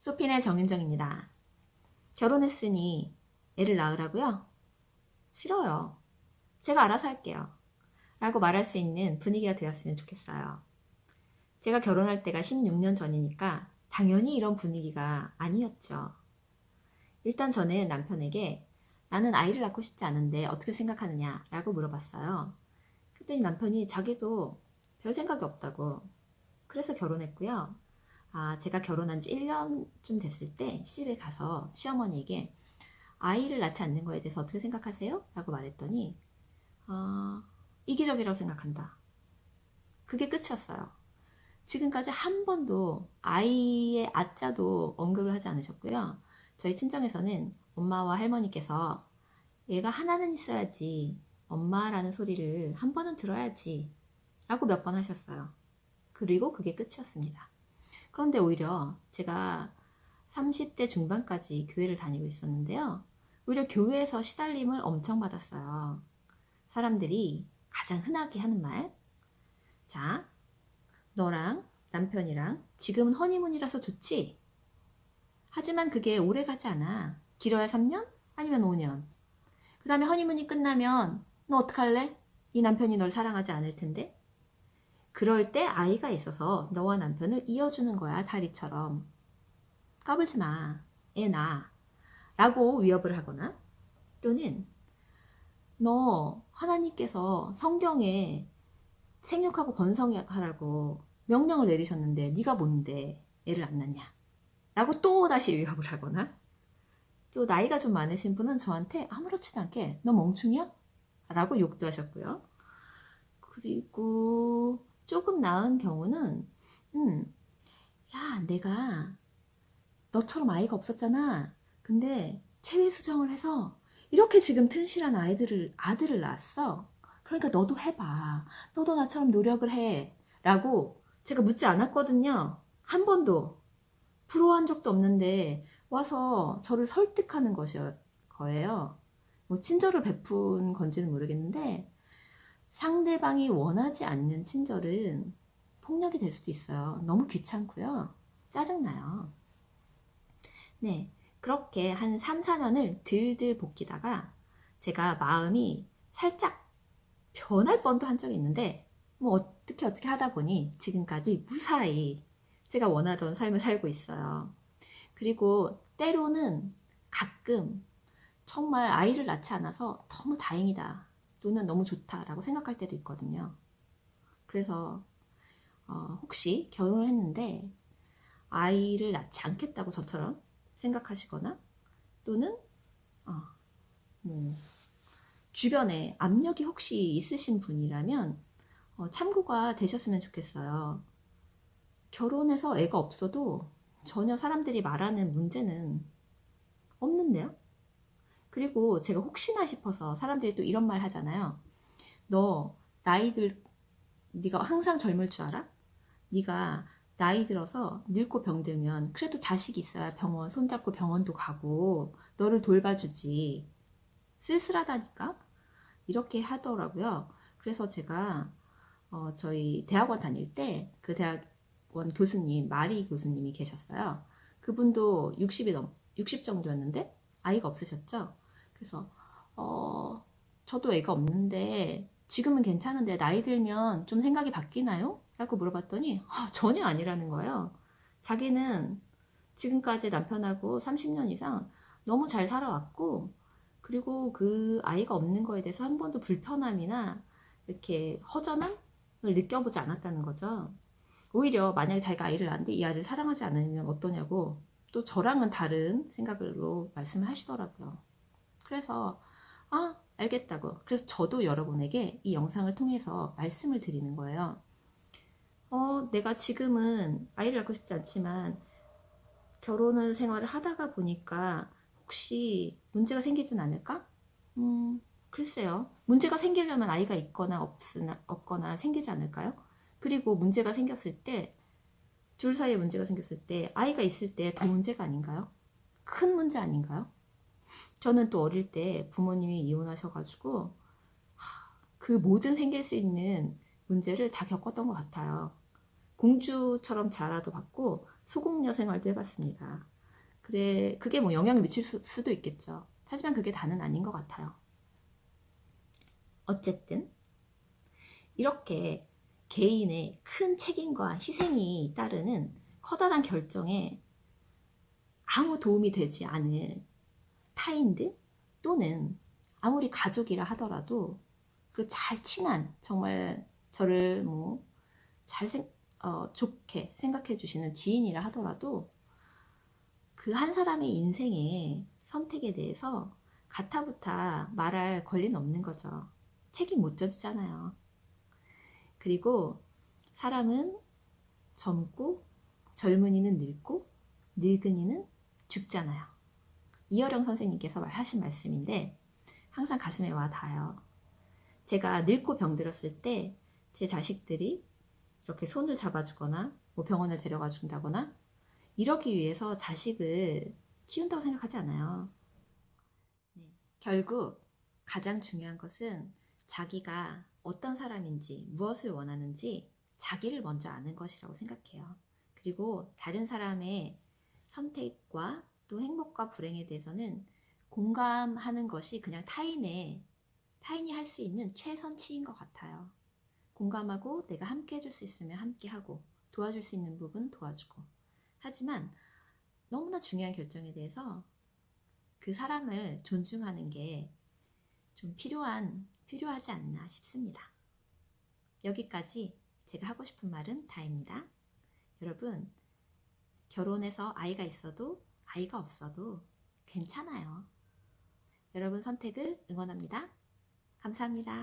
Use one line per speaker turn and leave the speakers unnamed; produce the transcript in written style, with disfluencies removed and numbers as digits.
소핀의 정윤정입니다. 결혼했으니 애를 낳으라고요? 싫어요. 제가 알아서 할게요. 라고 말할 수 있는 분위기가 되었으면 좋겠어요. 제가 결혼할 때가 16년 전이니까 당연히 이런 분위기가 아니었죠. 일단 저는 남편에게 나는 아이를 낳고 싶지 않은데 어떻게 생각하느냐 라고 물어봤어요. 그랬더니 남편이 자기도 별 생각이 없다고. 그래서 결혼했고요. 제가 결혼한 지 1년쯤 됐을 때 시집에 가서 시어머니에게 아이를 낳지 않는 거에 대해서 어떻게 생각하세요? 라고 말했더니 이기적이라고 생각한다. 그게 끝이었어요. 지금까지 한 번도 아이의 아자도 언급을 하지 않으셨고요. 저희 친정에서는 엄마와 할머니께서 얘가 하나는 있어야지, 엄마라는 소리를 한 번은 들어야지 라고 몇 번 하셨어요. 그리고 그게 끝이었습니다. 그런데 오히려 제가 30대 중반까지 교회를 다니고 있었는데요. 오히려 교회에서 시달림을 엄청 받았어요. 사람들이 가장 흔하게 하는 말, 자, 너랑 남편이랑 지금은 허니문이라서 좋지? 하지만 그게 오래 가지 않아. 길어야 3년? 아니면 5년. 그 다음에 허니문이 끝나면 너 어떡할래? 네 남편이 널 사랑하지 않을 텐데? 그럴 때 아이가 있어서 너와 남편을 이어주는 거야, 다리처럼. 까불지 마. 애 낳아. 라고 위협을 하거나 또는 너 하나님께서 성경에 생육하고 번성하라고 명령을 내리셨는데 네가 뭔데 애를 안 낳냐? 라고 또 다시 위협을 하거나 또 나이가 좀 많으신 분은 저한테 아무렇지도 않게 너 멍충이야? 라고 욕도 하셨고요. 그리고 조금 나은 경우는 야, 내가 너처럼 아이가 없었잖아. 근데 체위 수정을 해서 이렇게 지금 튼실한 아들을 낳았어. 그러니까 너도 해봐. 너도 나처럼 노력을 해. 라고 제가 묻지 않았거든요. 한 번도. 부러워한 적도 없는데 와서 저를 설득하는 거예요. 뭐 친절을 베푼 건지는 모르겠는데 상대방이 원하지 않는 친절은 폭력이 될 수도 있어요. 너무 귀찮고요. 짜증나요. 네, 그렇게 한 3, 4년을 들들 볶이다가 제가 마음이 살짝 변할 뻔도 한 적이 있는데 뭐 어떻게 하다 보니 지금까지 무사히 제가 원하던 삶을 살고 있어요. 그리고 때로는 가끔 정말 아이를 낳지 않아서 너무 다행이다 또는 너무 좋다라고 생각할 때도 있거든요. 그래서 혹시 결혼을 했는데 아이를 낳지 않겠다고 저처럼 생각하시거나 또는 뭐 주변에 압력이 혹시 있으신 분이라면 참고가 되셨으면 좋겠어요. 결혼해서 애가 없어도 전혀 사람들이 말하는 문제는 없는데요. 그리고 제가 혹시나 싶어서 사람들이 또 이런 말 하잖아요. 너 네가 항상 젊을 줄 알아? 네가 나이 들어서 늙고 병들면 그래도 자식이 있어야 병원 손잡고 병원도 가고 너를 돌봐주지. 쓸쓸하다니까? 이렇게 하더라고요. 그래서 제가 저희 대학원 다닐 때 그 대학원 교수님, 마리 교수님이 계셨어요. 그분도 60 정도였는데 아이가 없으셨죠? 그래서 저도 애가 없는데 지금은 괜찮은데 나이 들면 좀 생각이 바뀌나요? 라고 물어봤더니 전혀 아니라는 거예요. 자기는 지금까지 남편하고 30년 이상 너무 잘 살아왔고 그리고 그 아이가 없는 거에 대해서 한 번도 불편함이나 이렇게 허전함을 느껴보지 않았다는 거죠. 오히려 만약에 자기가 아이를 낳았는데 이 아이를 사랑하지 않으면 어떠냐고 또 저랑은 다른 생각으로 말씀을 하시더라고요. 그래서 알겠다고. 그래서 저도 여러분에게 이 영상을 통해서 말씀을 드리는 거예요. 내가 지금은 아이를 낳고 싶지 않지만 결혼을 생활을 하다가 보니까 혹시 문제가 생기진 않을까? 글쎄요. 문제가 생기려면 아이가 있거나 없거나 생기지 않을까요? 그리고 문제가 생겼을 때, 둘 사이에 문제가 생겼을 때, 아이가 있을 때 더 문제가 아닌가요? 큰 문제 아닌가요? 저는 또 어릴 때 부모님이 이혼하셔가지고 그 모든 생길 수 있는 문제를 다 겪었던 것 같아요. 공주처럼 자라도 봤고 소공녀 생활도 해봤습니다. 그래, 그게 뭐 영향을 미칠 수도 있겠죠. 하지만 그게 다는 아닌 것 같아요. 어쨌든 이렇게 개인의 큰 책임과 희생이 따르는 커다란 결정에 아무 도움이 되지 않은 타인들 또는 아무리 가족이라 하더라도 그 잘 친한 정말 저를 뭐 잘 좋게 생각해 주시는 지인이라 하더라도 그 한 사람의 인생의 선택에 대해서 가타부타 말할 권리는 없는 거죠. 책임 못 져주잖아요. 그리고 사람은 젊고 젊은이는 늙고 늙은이는 죽잖아요. 이어령 선생님께서 하신 말씀인데 항상 가슴에 와 닿아요. 제가 늙고 병들었을 때 제 자식들이 이렇게 손을 잡아주거나 뭐 병원을 데려가 준다거나 이러기 위해서 자식을 키운다고 생각하지 않아요. 네. 결국 가장 중요한 것은 자기가 어떤 사람인지 무엇을 원하는지 자기를 먼저 아는 것이라고 생각해요. 그리고 다른 사람의 선택과 또 행복과 불행에 대해서는 공감하는 것이 그냥 타인이 할 수 있는 최선치인 것 같아요. 공감하고 내가 함께 해줄 수 있으면 함께 하고 도와줄 수 있는 부분은 도와주고. 하지만 너무나 중요한 결정에 대해서 그 사람을 존중하는 게 좀 필요하지 않나 싶습니다. 여기까지 제가 하고 싶은 말은 다입니다. 여러분, 결혼해서 아이가 있어도 아이가 없어도 괜찮아요. 여러분 선택을 응원합니다. 감사합니다.